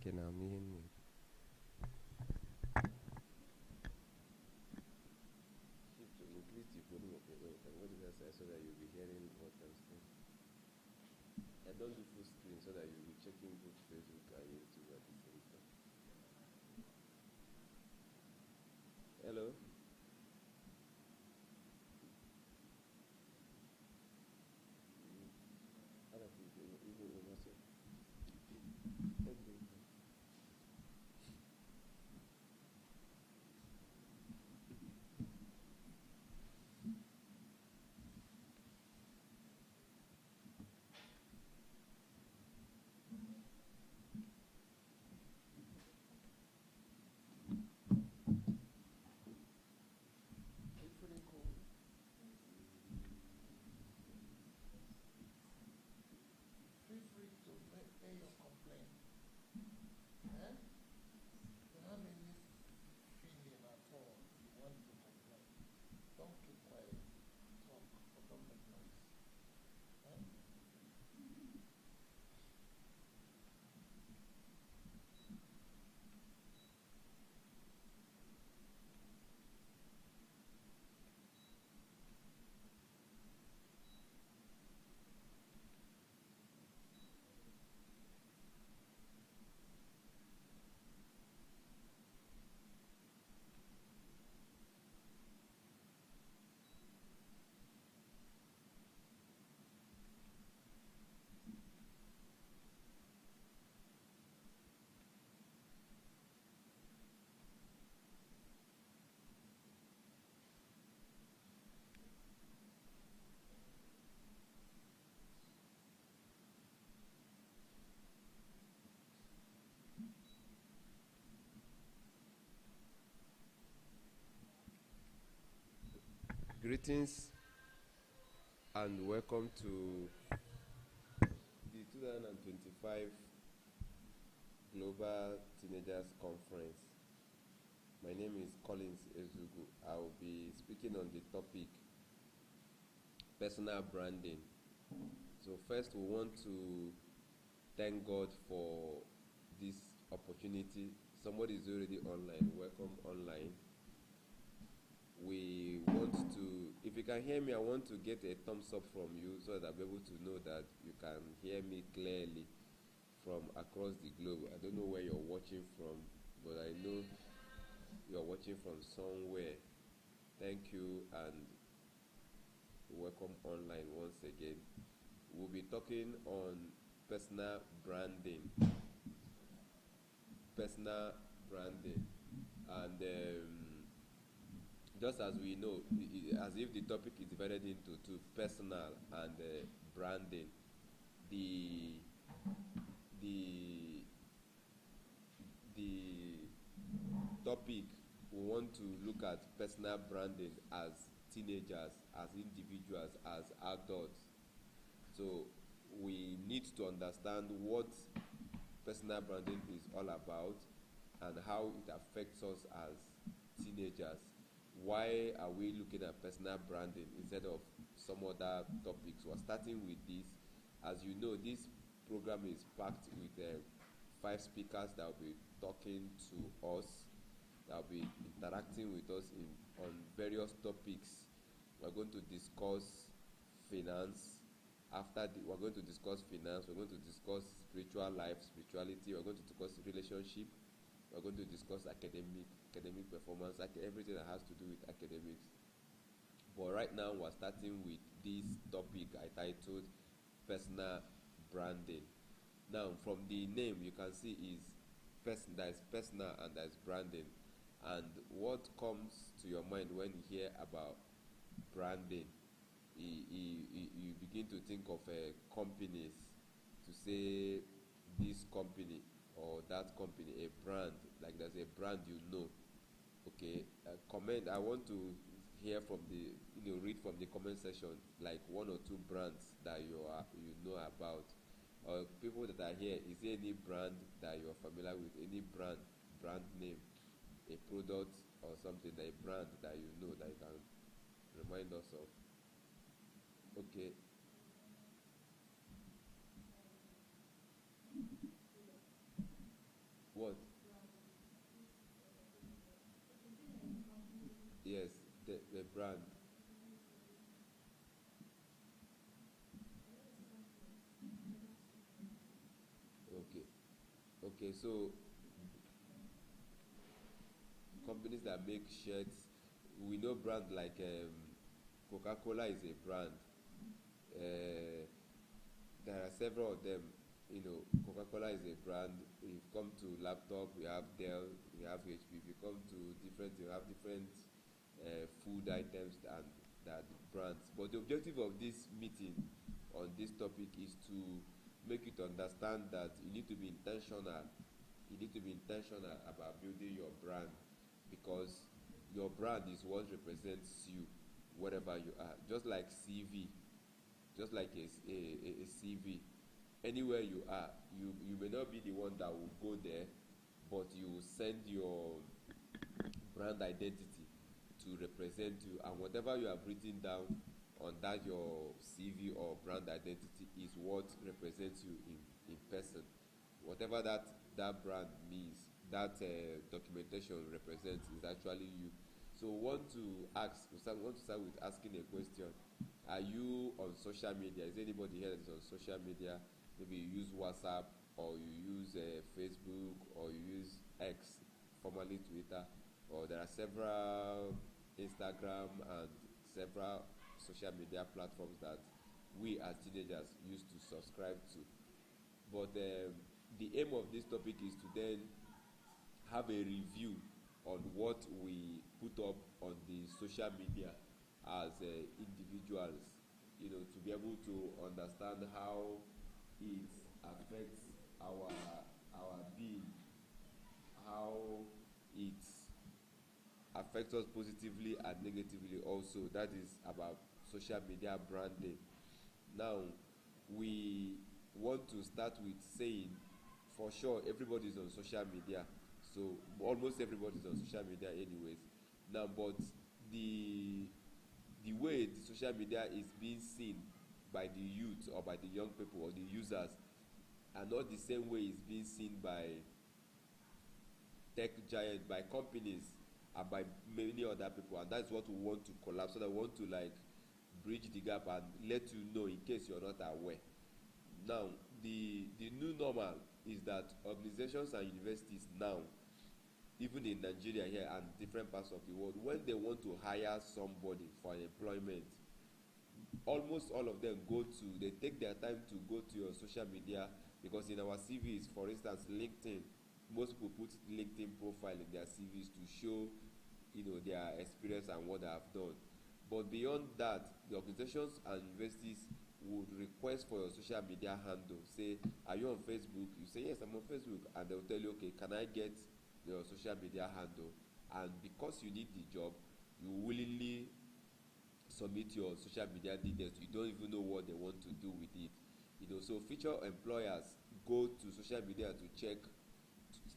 Okay, now me and me. Shift to increase the volume of your webcam. What did I say? So that you'll be hearing what I'm saying. I don't do full screen so that you'll be checking both Facebook and YouTube at the same time. Hello? Greetings and welcome to the 2025 Global Teenagers Conference. My name is Collins Ezugu. I will be speaking on the topic personal branding. So first we want to thank God for this opportunity. Somebody is already online. Welcome online. We want to, if you can hear me, I want to get a thumbs up from you so that I'll be able to know that you can hear me clearly from across the globe. I don't know where you're watching from, but I know you're watching from somewhere. Thank you and welcome online once again. We'll be talking on personal branding. Personal branding. And just as we know, as if the topic is divided into two, personal and branding. The topic, we want to look at personal branding as teenagers, as individuals, as adults. So we need to understand what personal branding is all about and how it affects us as teenagers. Why are we looking at personal branding instead of some other topics? We're starting with this. As you know, this program is packed with 5 speakers that will be talking to us, that will be interacting with us on various topics. We're going to discuss finance. We're going to discuss finance. We're going to discuss spiritual life, spirituality. We're going to discuss relationship. We're going to discuss academic performance, everything that has to do with academics. But right now, we're starting with this topic I titled personal branding. Now, from the name, you can see there is personal and there is branding. And what comes to your mind when you hear about branding? You begin to think of companies, to say this company or that company, a brand, like there's a brand you know. Okay, comment. I want to hear from read from the comment section, like 1 or 2 brands that you know about. Or people that are here, is there any brand that you are familiar with? Any brand name, a product or something, a brand that you know that you can remind us of? Okay. Okay, so companies that make shirts, we know brand like Coca-Cola is a brand. Uh, there are several of them. You know, Coca-Cola is a brand. If you come to laptop, we have Dell, we have HP. If you come to different, you have different food items and that brands. But the objective of this meeting on this topic is to make you to understand that you need to be intentional. You need to be intentional about building your brand because your brand is what represents you wherever you are. Just like a CV, anywhere you are, you may not be the one that will go there, but you will send your brand identity to represent you, and whatever you have written down on that your CV or brand identity is what represents you in person. Whatever that brand means, that documentation represents is actually you. So want to start with asking a question. Are you on social media? Is anybody here that is on social media? Maybe you use WhatsApp, or you use Facebook, or you use X, formerly Twitter, or there are several Instagram and several social media platforms that we as teenagers used to subscribe to. But the aim of this topic is to then have a review on what we put up on the social media as individuals, you know, to be able to understand how it affects our being, how it affects us positively and negatively also. That is about social media branding. Now, we want to start with saying, for sure, everybody's on social media. So almost everybody's on social media anyways. Now, but the the way the social media is being seen by the youth or by the young people or the users are not the same way it's being seen by tech giants, by companies, and by many other people. And that's what we want to collapse, so that we want to like bridge the gap and let you know in case you're not aware. Now, the new normal is that organizations and universities now, even in Nigeria here and different parts of the world, when they want to hire somebody for employment, almost all of them they take their time to go to your social media, because in our CVs, for instance, LinkedIn, most people put LinkedIn profile in their CVs to show, you know, their experience and what they have done. But beyond that, the organizations and universities would request for your social media handle. Say, are you on Facebook? You say, yes, I'm on Facebook. And they'll tell you, okay, can I get your social media handle? And because you need the job, you willingly submit your social media details. You don't even know what they want to do with it. You know, so future employers go to social media to check.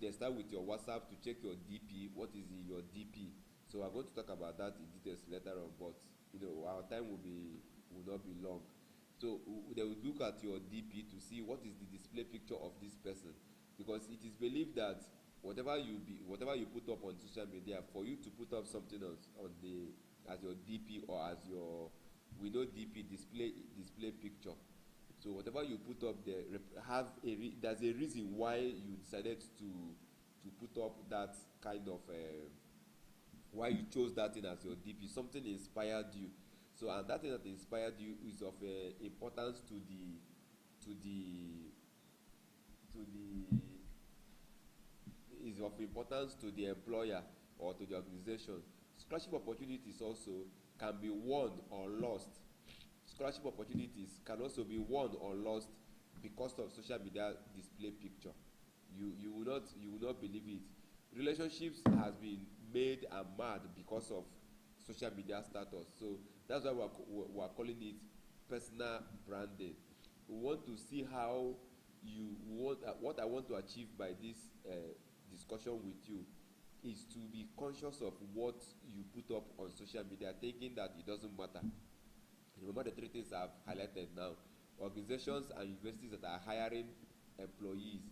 They start with your WhatsApp to check your DP. What is your DP? So we're going to talk about that in details later on, but you know, our time will not be long. So they will look at your DP to see what is the display picture of this person, because it is believed that whatever you put up on social media, for you to put up something else on the as your DP or as your, we know DP, display picture. So whatever you put up there there's a reason why you decided to put up that kind of why you chose that thing as your DP. Something inspired you. So, and that thing that inspired you is of importance to the to the is of importance to the employer or to the organization. Scholarship opportunities also can be won or lost. Scholarship opportunities can also be won or lost because of social media display picture. You will not believe it. Relationships has been made and marred because of social media status. So that's why we are calling it personal branding. We want to see how you want what I want to achieve by this discussion with you is to be conscious of what you put up on social media, thinking that it doesn't matter. Remember the three things I've highlighted now. Organizations and universities that are hiring employees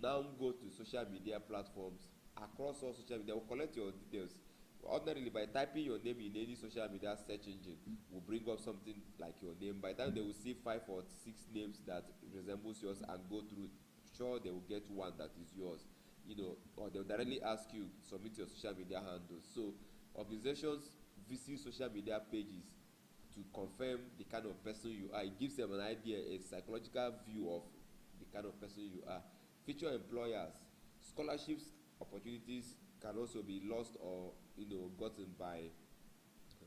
now go to social media platforms. Across all social media, will collect your details. Ordinarily, by typing your name in any social media search engine, will bring up something like your name. By the time they will see 5 or 6 names that resembles yours and go through sure they will get one that is yours, or they'll directly ask you submit your social media handles. So organizations visit social media pages to confirm the kind of person you are. It gives them an idea, a psychological view of the kind of person you are. Future employers, scholarships opportunities can also be lost or gotten by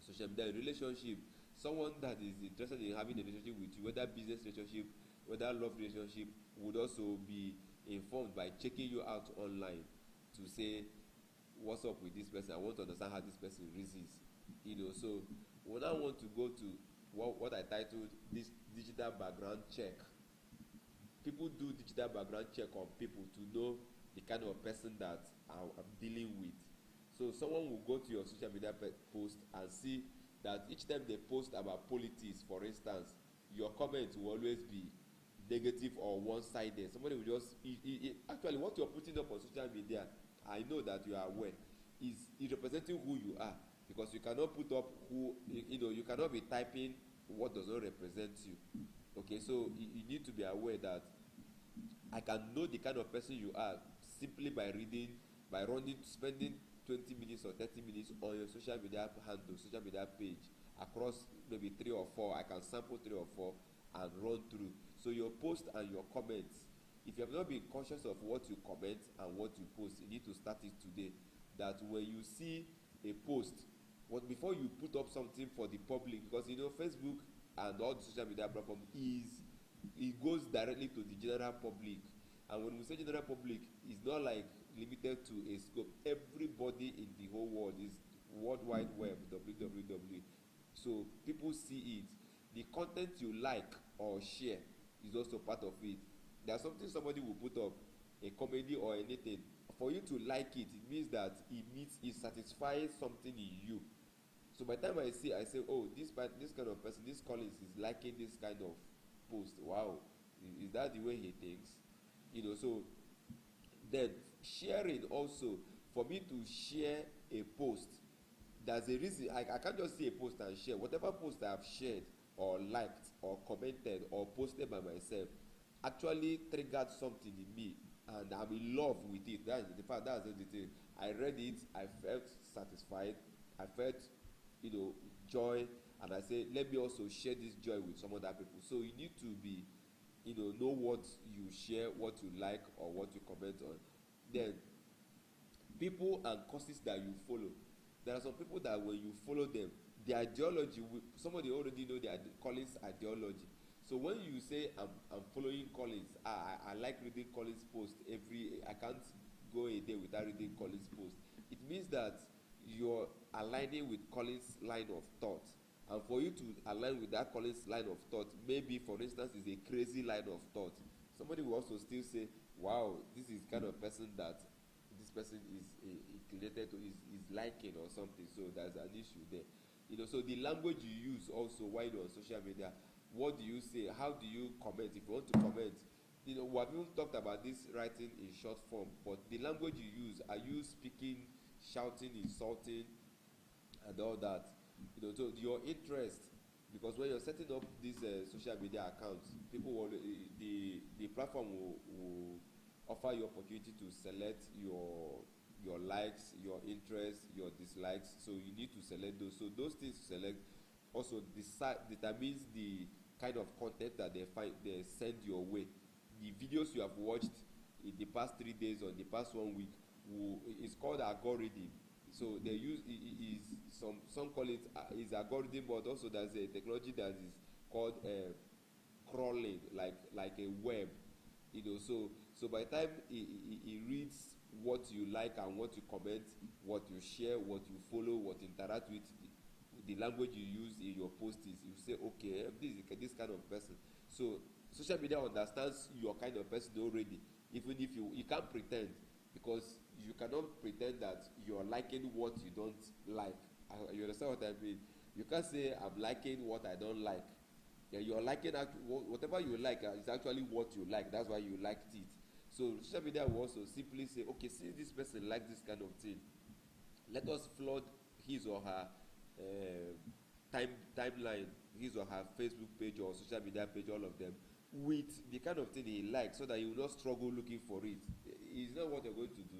social media. Relationship, someone that is interested in having a relationship with you, whether business relationship, whether love relationship, would also be informed by checking you out online to say what's up with this person. I want to understand how this person reasons. So we now want to go to what I titled this digital background check. People do digital background check on people to know the kind of person that I'm dealing with. So someone will go to your social media post and see that each time they post about politics, for instance, your comment will always be negative or one-sided. Somebody will just actually what you're putting up on social media, I know that you are aware, is representing who you are, because you cannot put up you cannot be typing what does not represent you. Okay, so you need to be aware that I can know the kind of person you are simply by spending 20 minutes or 30 minutes on your social media handle, social media page, across maybe 3 or 4. I can sample 3 or 4 and run through. So your post and your comments, if you have not been conscious of what you comment and what you post, you need to start it today. That when you see a post, before you put up something for the public, because Facebook and all the social media platform it goes directly to the general public. And when we say general public, it's not like limited to a scope. Everybody in the whole world is World Wide Web, www. So people see it. The content you like or share is also part of it. There's something somebody will put up, a comedy or anything. For you to like it, it means that it satisfies something in you. So by the time I say, oh, this kind of person, this Collins is liking this kind of post. Wow, is that the way he thinks? So then sharing also, for me to share a post, there's a reason. I can't just see a post and share. Whatever post I have shared or liked or commented or posted by myself actually triggered something in me, and I'm in love with it. That's the thing. I read it, I felt satisfied, I felt joy, and I say, let me also share this joy with some other people. So you need to be know what you share, what you like, or what you comment on. Then people and causes that you follow. There are some people that when you follow them, the ideology, somebody already know their Collins ideology. So when you say I'm following Collins, I like reading Collins post I can't go a day without reading Collins post. It means that you're aligning with Collins' line of thought. And for you to align with that Collins' line of thought, maybe for instance is a crazy line of thought. Somebody will also still say, wow, this is kind of person that this person is related to, is liking or something. So there's an issue there. So the language you use also while you're on social media, what do you say? How do you comment? If you want to comment, we have even talked about this writing in short form, but the language you use, are you speaking, shouting, insulting, and all that? So your interest, because when you're setting up these social media accounts, people will, the platform will offer you opportunity to select your likes, your interests, your dislikes. So you need to select those. So those things to select also determines the kind of content that they send your way. The videos you have watched in the past 3 days or the past 1 week is called algorithm. So they use some call it is algorithm, but also there's a technology that is called crawling, like a web. So by the time it reads what you like and what you comment, what you share, what you follow, what you interact with, the language you use in your posts, you say, okay, this kind of person. So social media understands your kind of person already, even if you can't pretend, because you cannot pretend that you're liking what you don't like. You understand what I mean? You can't say I'm liking what I don't like. Yeah, you're liking whatever you like is actually what you like. That's why you liked it. So social media will also simply say, okay, since this person likes this kind of thing, let us flood his or her timeline, his or her Facebook page or social media page, all of them, with the kind of thing he likes, so that you will not struggle looking for it. It's not what you're going to do.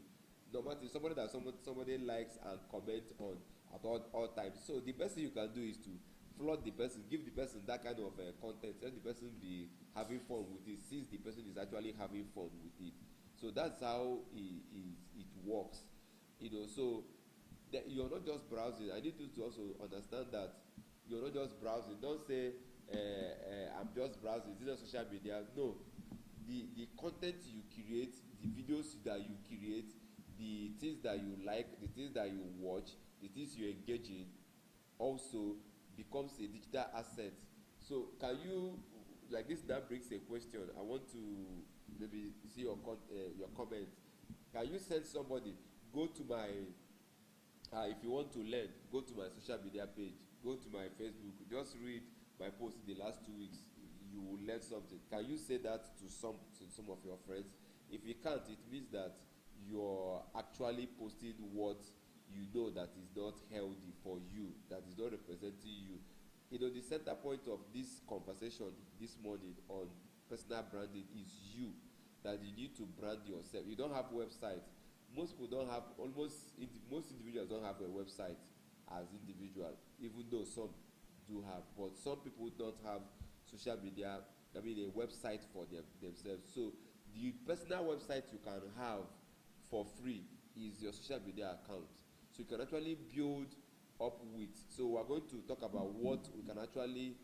No matter somebody that somebody likes and comment on at all times. So the best thing you can do is to flood the person, give the person that kind of content, let the person be having fun with it, since the person is actually having fun with it. So that's how it works. So that you're not just browsing. I need you to also understand that you're not just browsing. Don't say I'm just browsing. Is it on social media? No. The content you create, the videos that you create, the things that you like, the things that you watch, the things you engage in, also becomes a digital asset. So can you, like this now brings a question. I want to maybe see your comment. Can you send somebody, go to my if you want to learn, go to my social media page, go to my Facebook, just read my post in the last 2 weeks, you will learn something. Can you say that to some of your friends? If you can't, it means that you're actually posting what you know that is not healthy for you, that is not representing you. The center point of this conversation this morning on personal branding is you, that you need to brand yourself. You don't have website. Most people don't have, most individuals don't have a website as individual, even though some do have, but some people don't have social media, a website for themselves. So the personal website you can have for free is your social media account. So you can actually build up with. So we're going to talk about what we can actually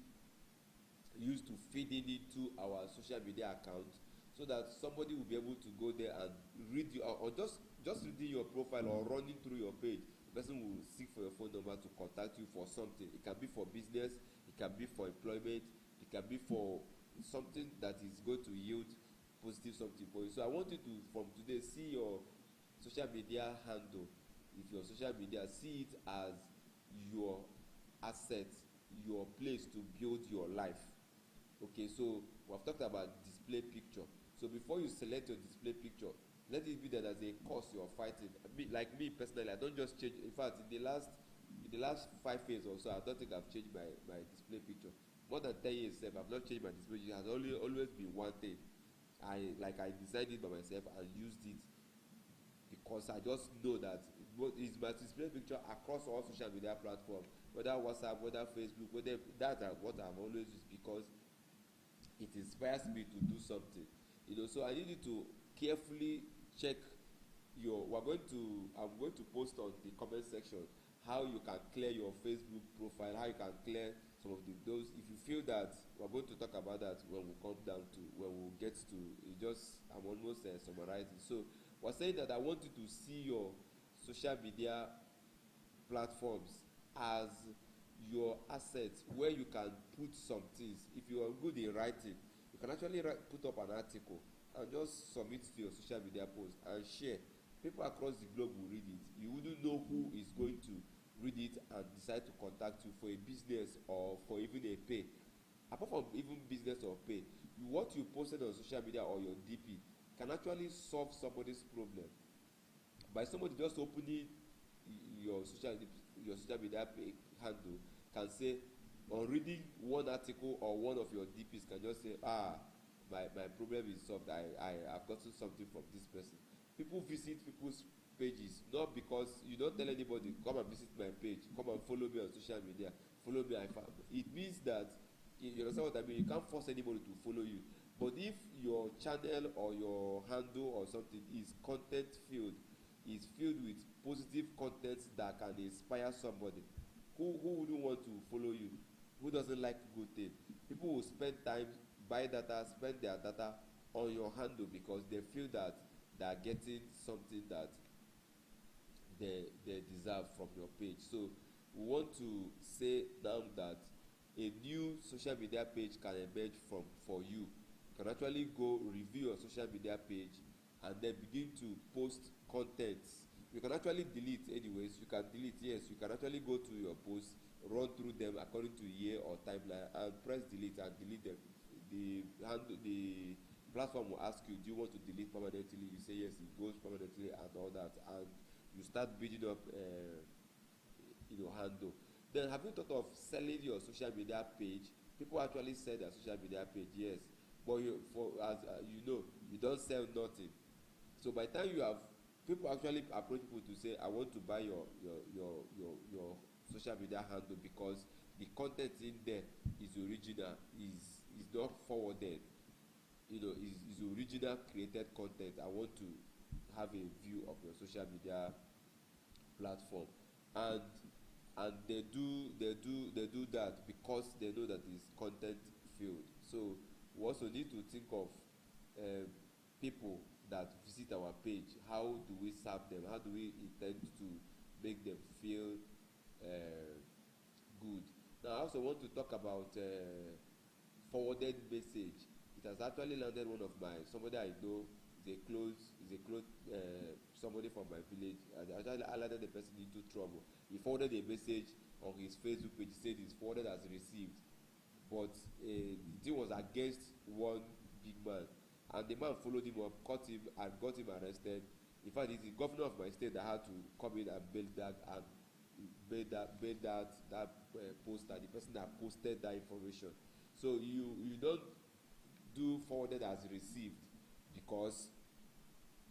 use to feed in into our social media account, so that somebody will be able to go there and read you, or just reading your profile or running through your page. The person will seek for your phone number to contact you for something. It can be for business, it can be for employment, it can be for something that is going to yield positive something for you. So I want you to, from today, see your social media handle. If your social media, see it as your asset, your place to build your life. Okay, so we have talked about display picture. So before you select your display picture, let it be that as a cause you're fighting. Like me personally, I don't just change. In fact, in the last 5 years or so, I don't think I've changed my display picture. More than 10 years, I've not changed my display picture. It has always been one thing. I designed it by myself and used it because I just know that it's my display picture across all social media platforms, whether WhatsApp, whether Facebook, whether that's what I've always used, because it inspires me to do something. So I need you to carefully check I'm going to post on the comment section how you can clear your Facebook profile, how you can clear some of those. If you feel that, we're going to talk about that when we come down to, when we get to it. I'm almost summarizing. So we're saying that I want you to see your social media platforms as your assets, where you can put some things. If you are good in writing, you can actually put up an article and just submit to your social media post and share. People across the globe will read it. You wouldn't know who is going to read it and decide to contact you for a business or for even a pay. Apart from even business or pay, what you posted on social media or your DP can actually solve somebody's problem by somebody just opening your social media handle, can say, on reading one article or one of your DPs, can just say, my problem is solved. I've gotten something from this person. People visit people's pages not because you don't tell anybody, come and visit my page, come and follow me on social media, follow me. It means that, you understand what I mean? You can't force anybody to follow you. But if your channel or your handle or something is content filled, is filled with positive content that can inspire somebody, who wouldn't want to follow you? Who doesn't like good things? People will spend time, buy data, spend their data on your handle because they feel that they are getting something that they deserve from your page. So we want to say now that a new social media page can emerge for you. You can actually go review your social media page and then begin to post contents. You can actually delete anyways. You can delete, yes. You can actually go to your posts, run through them according to year or timeline, and press delete and delete them. The platform will ask you, do you want to delete permanently? You say yes, it goes permanently and all that, and you start building up handle. Then have you thought of selling your social media page? People actually sell their social media page, yes. but you for as you know, you don't sell nothing. So by the time you have, people actually approach people to say, I want to buy your social media handle because the content in there is original, is not forwarded, is original created content. I want to have a view of your social media platform. And and they do that because they know that it's content filled. So we also need to think of um, people that visit our page. How do we serve them? How do we intend to make them feel uh, good? Now I also want to talk about forwarded message. It has actually landed one of my, somebody I know, is a close somebody from my village, and actually landed the person into trouble. He forwarded a message on his Facebook page. He said it's forwarded as received, but the thing was against one big man, and the man followed him up, caught him, and got him arrested. In fact, it's the governor of my state that had to come in and bail that, and bail that poster, the person that posted that information. So you don't do forwarded as received, because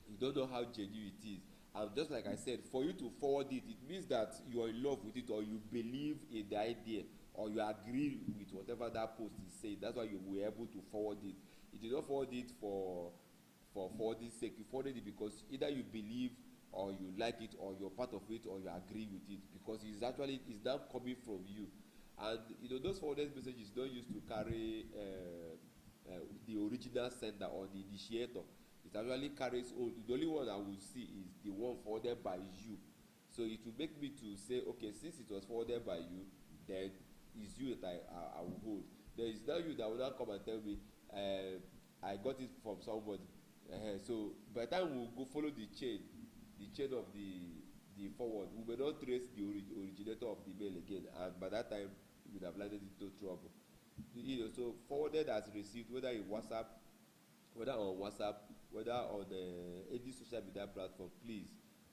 you don't know how genuine it is. And just like I said, for you to forward it, it means that you are in love with it, or you believe in the idea, or you agree with whatever that post is saying. That's why you were able to forward it. You did not forward it for forwarding sake. You forwarded it because either you believe, or you like it, or you're part of it, or you agree with it, because it's now coming from you. And those forwarded messages don't used to carry the original sender or the initiator. It actually carries old. The only one I will see is the one forwarded by you. So it will make me to say, okay, since it was forwarded by you, then it's you that I will hold. There is now you that will now come and tell me, I got it from somebody. So by the time we will go follow the chain of the forward, we may not trace the originator of the mail again, and by that time we would have landed into trouble. So forwarded as received, whether in WhatsApp, whether on WhatsApp, whether on any social media platform, please,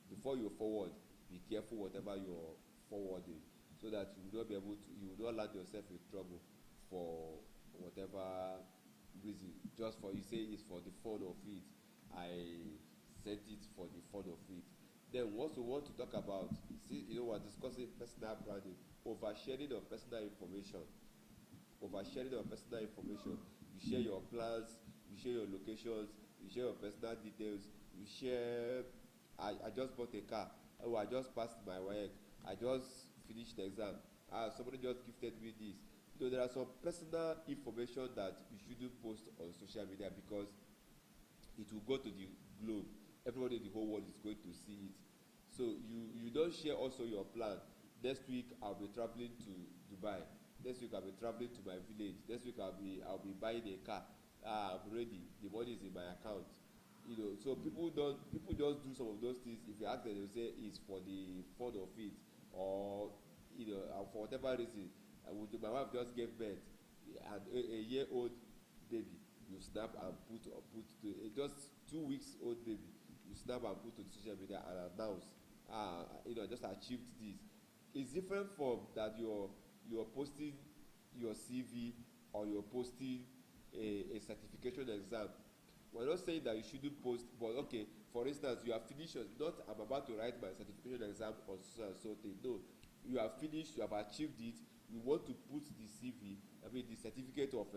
before you forward, be careful whatever you're forwarding, so that you will not land yourself in trouble for whatever reason. Just for, you say it's for the fun of it, I sent it for the fun of it. Then we also want to talk about, see, we're discussing personal branding, oversharing of personal information. Oversharing of personal information. You share your plans, you share your locations, you share your personal details, you share, I just bought a car, oh, I just passed my work, I just finished the exam, somebody just gifted me this. There are some personal information that you shouldn't post on social media, because it will go to the globe. Everybody in the whole world is going to see it. So you don't share also your plan. Next week I'll be traveling to Dubai. Next week I'll be traveling to my village. Next week I'll be buying a car. I'm ready. The money is in my account. So people just do some of those things. If you ask them, they'll say it's for the fun of it, or for whatever reason. My wife just gave birth, and a year old baby, you snap and put to just 2 weeks old baby, you snap and put to the social media and announce, I just achieved this. It's different from that you're posting your CV, or you're posting a certification exam. We're not saying that you shouldn't post, but okay, for instance, you have finished not I'm about to write my certification exam on so and so thing. No, you have finished, you have achieved it. You want to put the CV, the certificate of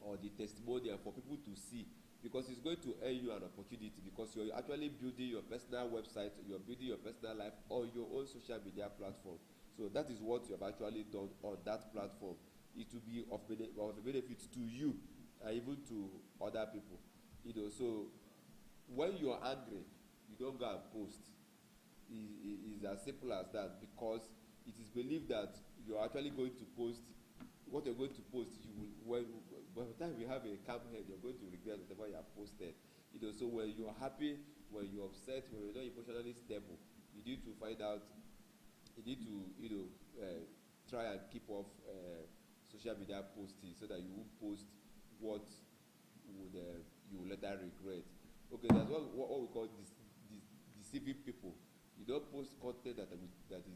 or the testimonial for people to see, because it's going to earn you an opportunity, because you're actually building your personal website, you're building your personal life on your own social media platform. So that is what you have actually done on that platform. It will be of benefit to you, and even to other people. So when you're angry, you don't go and post. It's as simple as that, because it is believed that you're actually going to post what you're going to post. You will, when by the time you have a calm head, you're going to regret whatever you have posted. So when you're happy, when you're upset, when you're not emotionally stable, you need to find out. You need to try and keep off social media posting, so that you won't post what would you will later regret. Okay, that's what we call deceiving people. You don't post content that will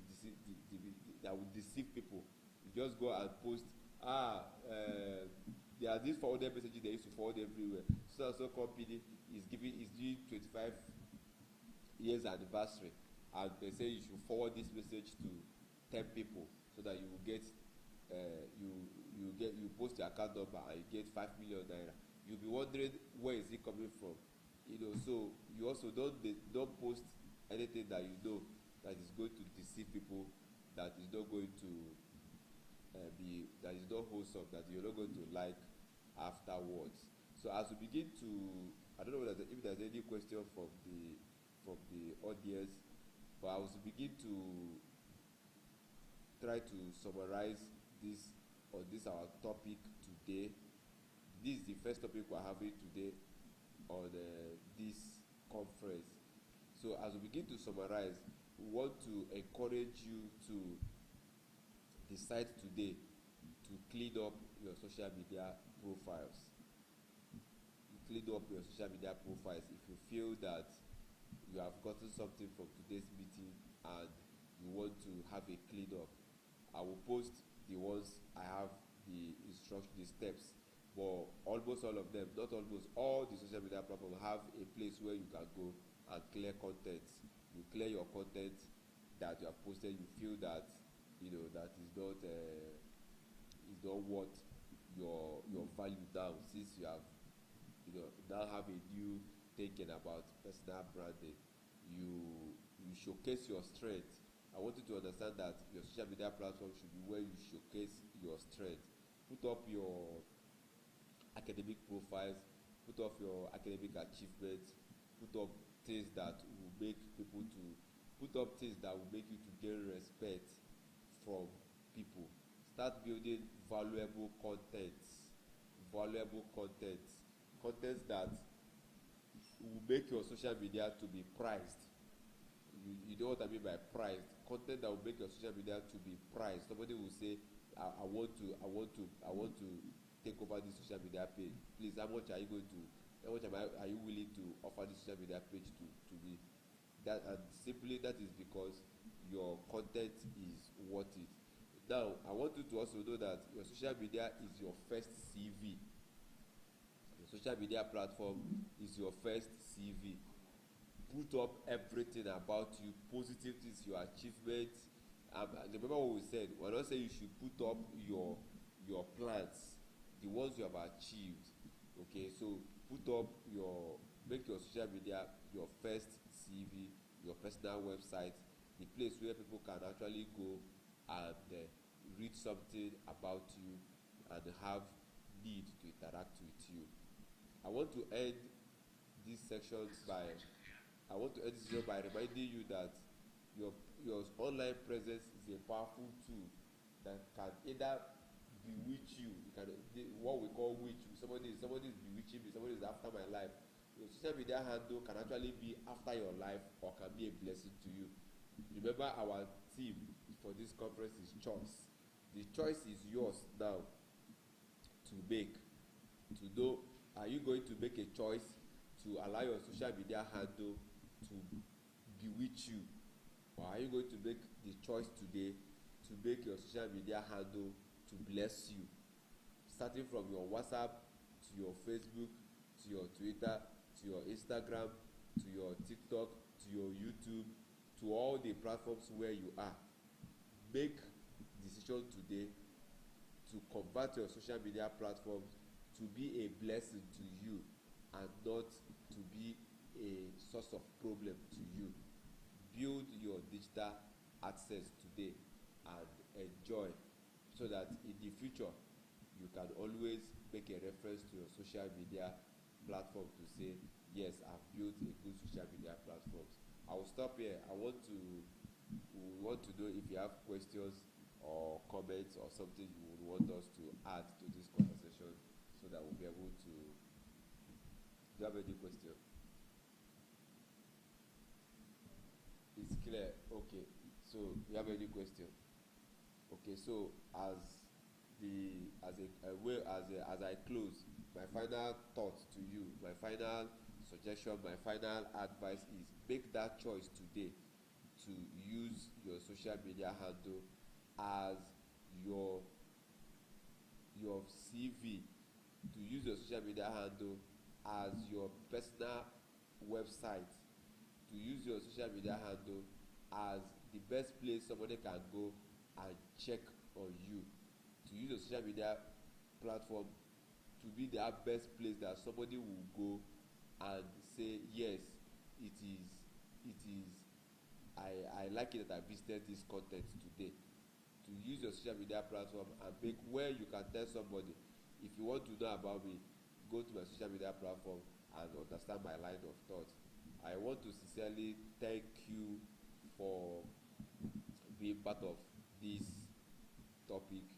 deceive people. You just go and post, there are these forwarded messages they used to forward everywhere. So and so company is doing 25 years anniversary, and they say you should forward this message to 10 people so that you will get you post your account number and you get 5 million naira. You'll be wondering where is it coming from, so you also don't post anything that you know that is going to deceive people, that is not going to that is not wholesome, that you're not going to like afterwards. So as we begin to, I don't know if there's any question from the audience, but I will begin to try to summarize this on this our topic today. This is the first topic we're having today on this conference. So as we begin to summarize, we want to encourage you to decide today to clean up your social media profiles. Clean up your social media profiles if you feel that you have gotten something from today's meeting and you want to have a clean up. I will post the ones I have, the instruction, the steps, but almost all of them, not almost all the social media platforms have a place where you can go and clear content. You clear your content that you have posted. You feel that that is not worth your value now, since you have now have a new thinking about personal branding. You showcase your strength. I want you to understand that your social media platform should be where you showcase your strength. Put up your academic profiles, put up your academic achievements, put up things that will make people to put up things that will make you to gain respect from people. Start building valuable content that will make your social media to be prized. You know what I mean by prized? Content that will make your social media to be prized. Somebody will say, I want to take over this social media page. Please, how much are you willing to offer this social media page to me? And simply that is because your content is worth it. Now, I want you to also know that your social media is your first CV. Your social media platform is your first CV. Put up everything about you, positive things, your achievements. Remember what we said. We're not saying you should put up your plans, the ones you have achieved. Okay, so make your social media your first CV, your personal website, the place where people can actually go and read something about you and have need to interact with you. I want to end this section by reminding you that your online presence is a powerful tool that can either bewitch you. What we call witch. Somebody is bewitching me. Somebody is after my life. Your social media handle can actually be after your life or can be a blessing to you. Remember, our theme for this conference is choice. The choice is yours now to make. To know, are you going to make a choice to allow your social media handle to bewitch you, or are you going to make the choice today to make your social media handle to bless you, starting from your WhatsApp to your Facebook to your Twitter to your Instagram to your TikTok to your YouTube, to all the platforms where you are. Make decision today to convert your social media platforms to be a blessing to you and not to be a source of problem to you. Build your digital access today and enjoy, so that in the future you can always make a reference to your social media platform to say, yes, I've built a good social media platform. I will stop here. We want to know if you have questions or comments or something you would want us to add to this conversation, so that we'll be able to. Do you have any question? It's clear. Okay. So, you have any question? Okay. So, as I close, my final thought to you, my final suggestion, my final advice is make that choice today to use your social media handle as your CV, to use your social media handle as your personal website, to use your social media handle as the best place somebody can go and check on you, to use your social media platform to be the best place that somebody will go and say yes, it is I like it that I visited this content today. To use your social media platform and make where you can tell somebody, if you want to know about me, go to my social media platform and understand my line of thought. I want to sincerely thank you for being part of this topic.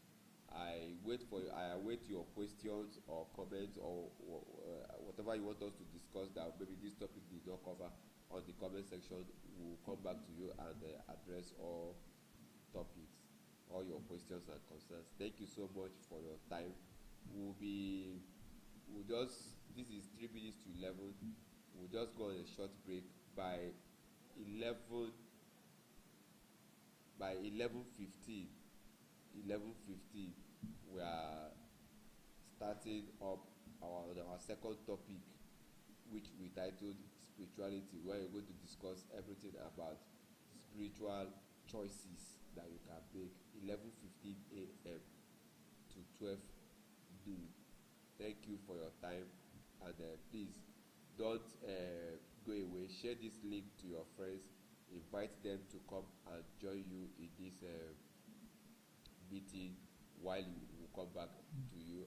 I await your questions or comments or whatever you want us to discuss that maybe this topic did not cover on the comment section. We'll come back to you and address all topics, all your questions and concerns. Thank you so much for your time. We'll be we'll just this is 3 minutes to 11. We'll just go on a short break by 11 by 11:15. 11:15 we are starting up our second topic, which we titled spirituality, where we're going to discuss everything about spiritual choices that you can make. 11:15 a.m. to 12 noon. Thank you for your time, and please don't go away. Share this link to your friends. Invite them to come and join you in this meeting while we will come back to you